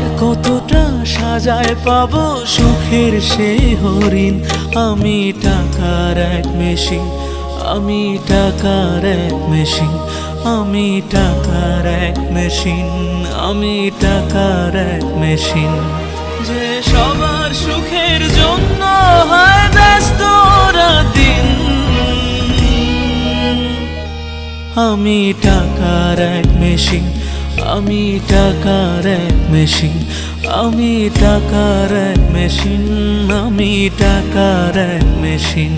আর কতটা সাজায় পাবো সুখের সেই হরিণ। আমি টাকার এক মেশিন, আমি টাকার এক মেশিন, আমি টাকার এক মেশিন, আমি টাকার এক মেশিন। যে সবার সুখের জন্য হয় ব্যস্ত দিন। আমি টাকার এক মেশিন, আমি টাকার এক মেশিন, আমি টাকার এক মেশিন, আমি টাকার এক মেশিন।